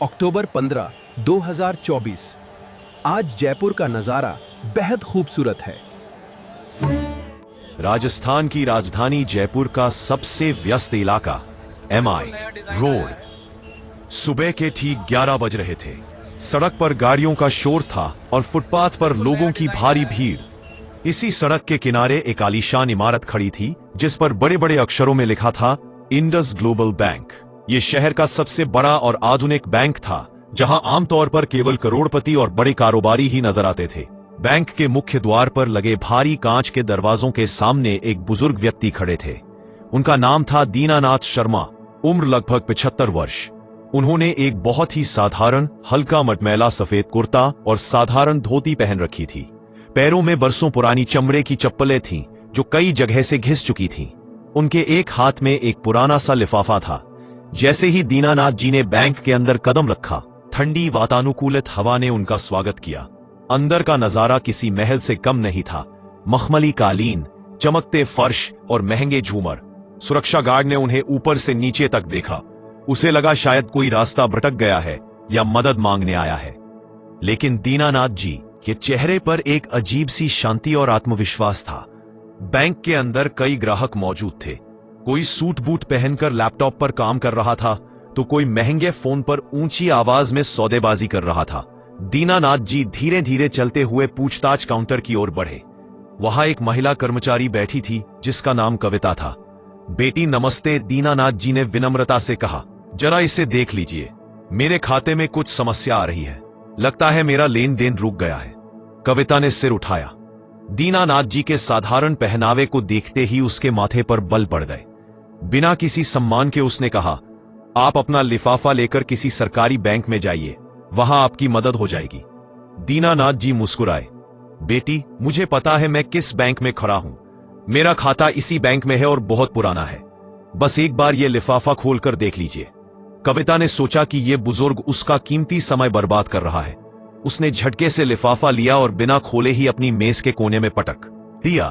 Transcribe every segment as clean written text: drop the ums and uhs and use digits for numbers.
अक्टूबर 15, 2024। आज जयपुर का नजारा बेहद खूबसूरत है। राजस्थान की राजधानी जयपुर का सबसे व्यस्त इलाका एमआई रोड। सुबह के ठीक 11 बज रहे थे। सड़क पर गाड़ियों का शोर था और फुटपाथ पर लोगों की भारी भीड़। इसी सड़क के किनारे एक आलीशान इमारत खड़ी थी जिस पर बड़े बड़े अक्षरों में लिखा था इंडस ग्लोबल बैंक। यह शहर का सबसे बड़ा और आधुनिक बैंक था जहां आमतौर पर केवल करोड़पति और बड़े कारोबारी ही नजर आते थे। बैंक के मुख्य द्वार पर लगे भारी कांच के दरवाजों के सामने एक बुजुर्ग व्यक्ति खड़े थे। उनका नाम था दीनानाथ शर्मा, उम्र लगभग 75 वर्ष। उन्होंने एक बहुत ही साधारण हल्का मटमैला सफेद कुर्ता और साधारण धोती पहन रखी थी। पैरों में बरसों पुरानी चमड़े की चप्पलें थीं जो कई जगह से घिस चुकी थीं। उनके एक हाथ में एक पुराना सा लिफाफा था। जैसे ही दीनानाथ जी ने बैंक के अंदर कदम रखा, ठंडी वातानुकूलित हवा ने उनका स्वागत किया। अंदर का नजारा किसी महल से कम नहीं था। मखमली कालीन, चमकते फर्श और महंगे झूमर। सुरक्षा गार्ड ने उन्हें ऊपर से नीचे तक देखा। उसे लगा शायद कोई रास्ता भटक गया है या मदद मांगने आया है। लेकिन दीनानाथ जी के चेहरे पर एक अजीब सी शांति और आत्मविश्वास था। बैंक के अंदर कई ग्राहक मौजूद थे। कोई सूट बूट पहनकर लैपटॉप पर काम कर रहा था तो कोई महंगे फोन पर ऊंची आवाज में सौदेबाजी कर रहा था। दीनानाथ जी धीरे धीरे चलते हुए पूछताछ काउंटर की ओर बढ़े। वहां एक महिला कर्मचारी बैठी थी जिसका नाम कविता था। बेटी नमस्ते, दीनानाथ जी ने विनम्रता से कहा। जरा इसे देख लीजिए, मेरे खाते में कुछ समस्या आ रही है। लगता है मेरा लेन देन रुक गया है। कविता ने सिर उठाया। दीनानाथ जी के साधारण पहनावे को देखते ही उसके माथे पर बल पड़ गए। बिना किसी सम्मान के उसने कहा, आप अपना लिफाफा लेकर किसी सरकारी बैंक में जाइए, वहां आपकी मदद हो जाएगी। दीनानाथ जी मुस्कुराए। बेटी, मुझे पता है मैं किस बैंक में खड़ा हूं। मेरा खाता इसी बैंक में है और बहुत पुराना है। बस एक बार यह लिफाफा खोलकर देख लीजिए। कविता ने सोचा कि यह बुजुर्ग उसका कीमती समय बर्बाद कर रहा है। उसने झटके से लिफाफा लिया और बिना खोले ही अपनी मेज के कोने में पटक दिया।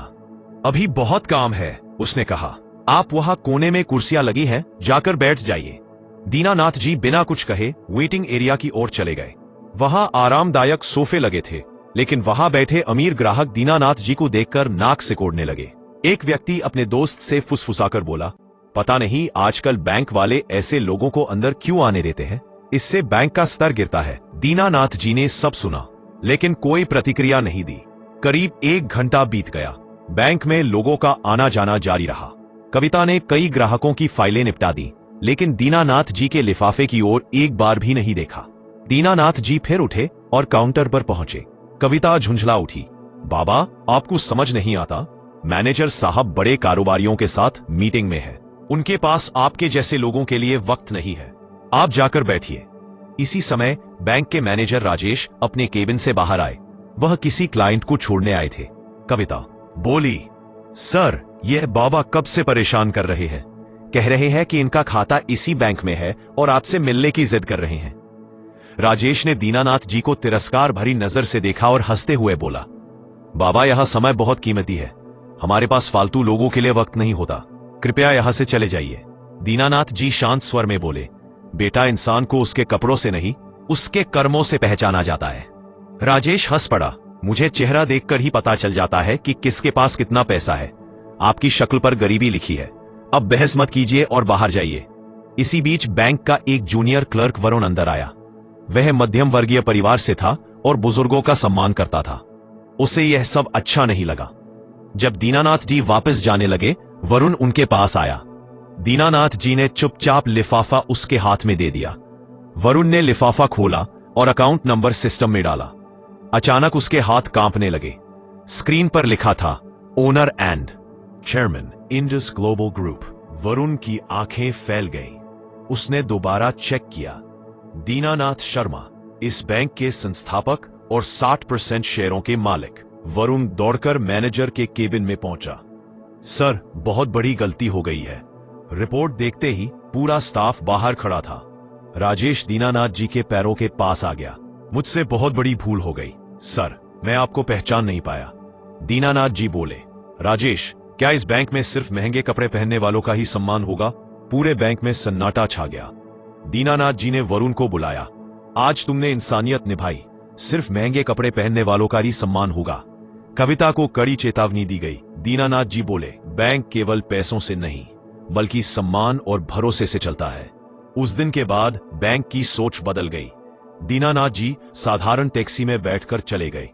अभी बहुत काम है, उसने कहा। आप वहां कोने में कुर्सियां लगी हैं, जाकर बैठ जाइए। दीनानाथ जी बिना कुछ कहे वेटिंग एरिया की ओर चले गए। वहां आरामदायक सोफे लगे थे, लेकिन वहां बैठे अमीर ग्राहक दीनानाथ जी को देखकर नाक सिकोड़ने लगे। एक व्यक्ति अपने दोस्त से फुसफुसाकर बोला, पता नहीं आजकल बैंक वाले ऐसे लोगों को अंदर क्यों आने देते हैं, इससे बैंक का स्तर गिरता है। दीनानाथ जी ने सब सुना, लेकिन कोई प्रतिक्रिया नहीं दी। करीब 1 घंटा बीत गया। बैंक में लोगों का आना जाना जारी रहा। कविता ने कई ग्राहकों की फाइलें निपटा दी, लेकिन दीनानाथ जी के लिफाफे की ओर एक बार भी नहीं देखा। दीनानाथ जी फिर उठे और काउंटर पर पहुंचे। कविता झुंझला उठी। बाबा, आपको समझ नहीं आता, मैनेजर साहब बड़े कारोबारियों के साथ मीटिंग में है। उनके पास आपके जैसे लोगों के लिए वक्त नहीं है। आप जाकर बैठिए। इसी समय बैंक के मैनेजर राजेश अपने केबिन से बाहर आए। वह किसी क्लाइंट को छोड़ने आए थे। कविता बोली, सर, यह बाबा कब से परेशान कर रहे हैं। कह रहे हैं कि इनका खाता इसी बैंक में है और आपसे मिलने की जिद कर रहे हैं। राजेश ने दीनानाथ जी को तिरस्कार भरी नजर से देखा और हंसते हुए बोला, बाबा, यह समय बहुत कीमती है। हमारे पास फालतू लोगों के लिए वक्त नहीं होता। कृपया यहां से चले जाइए। दीनानाथ जी शांत स्वर में बोले, बेटा, इंसान को उसके कपड़ों से नहीं, उसके कर्मों से पहचाना जाता है। राजेश हंस पड़ा। मुझे चेहरा देखकर ही पता चल जाता है कि किसके पास कितना पैसा है। आपकी शक्ल पर गरीबी लिखी है। अब बहस मत कीजिए और बाहर जाइए। इसी बीच बैंक का एक जूनियर क्लर्क वरुण अंदर आया। वह मध्यम वर्गीय परिवार से था और बुजुर्गों का सम्मान करता था। उसे यह सब अच्छा नहीं लगा। जब दीनानाथ जी वापस जाने लगे, वरुण उनके पास आया। दीनानाथ जी ने चुपचाप लिफाफा उसके हाथ में दे दिया। वरुण ने लिफाफा खोला और अकाउंट नंबर सिस्टम में डाला। अचानक उसके हाथ कांपने लगे। स्क्रीन पर लिखा था, owner and chairman, Indus global group. Varun की आंखें फैल गईं। उसने दोबारा चेक किया। दीनानाथ शर्मा, इस बैंक के संस्थापक और 60% शेयरों के मालिक। वरुण दौड़कर मैनेजर के केबिन में पहुंचा। सर, बहुत बड़ी गलती हो गई है। रिपोर्ट देखते ही पूरा स्टाफ बाहर खड़ा था। राजेश दीनानाथ जी के पैरों के पास आ गया। मुझसे बहुत बड़ी भूल हो गई सर, मैं आपको पहचान नहीं पाया। दीनानाथ जी बोले, राजेश, क्या इस बैंक में सिर्फ महंगे कपड़े पहनने वालों का ही सम्मान होगा? पूरे बैंक में सन्नाटा छा गया। दीनानाथ जी ने वरुण को बुलाया आज तुमने इंसानियत निभाई, सिर्फ महंगे कपड़े पहनने वालों का ही सम्मान होगा। कविता को कड़ी चेतावनी दी गई। दीनानाथ जी बोले, बैंक केवल पैसों से नहीं बल्कि सम्मान और भरोसे से चलता है। उस दिन के बाद बैंक की सोच बदल गई। दीनानाथ जी साधारण टैक्सी में बैठकर चले गए।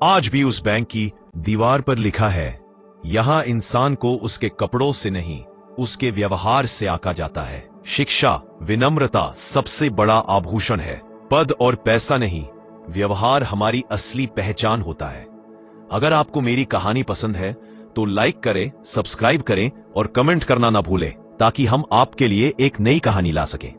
आज भी उस बैंक की दीवार पर लिखा है, यहां इंसान को उसके कपड़ों से नहीं उसके व्यवहार से आंका जाता है। शिक्षा, विनम्रता सबसे बड़ा आभूषण है। पद और पैसा नहीं, व्यवहार हमारी असली पहचान होता है। अगर आपको मेरी कहानी पसंद है तो लाइक करें, सब्सक्राइब करें और कमेंट करना ना भूलें, ताकि हम आपके लिए एक नई कहानी ला सकें।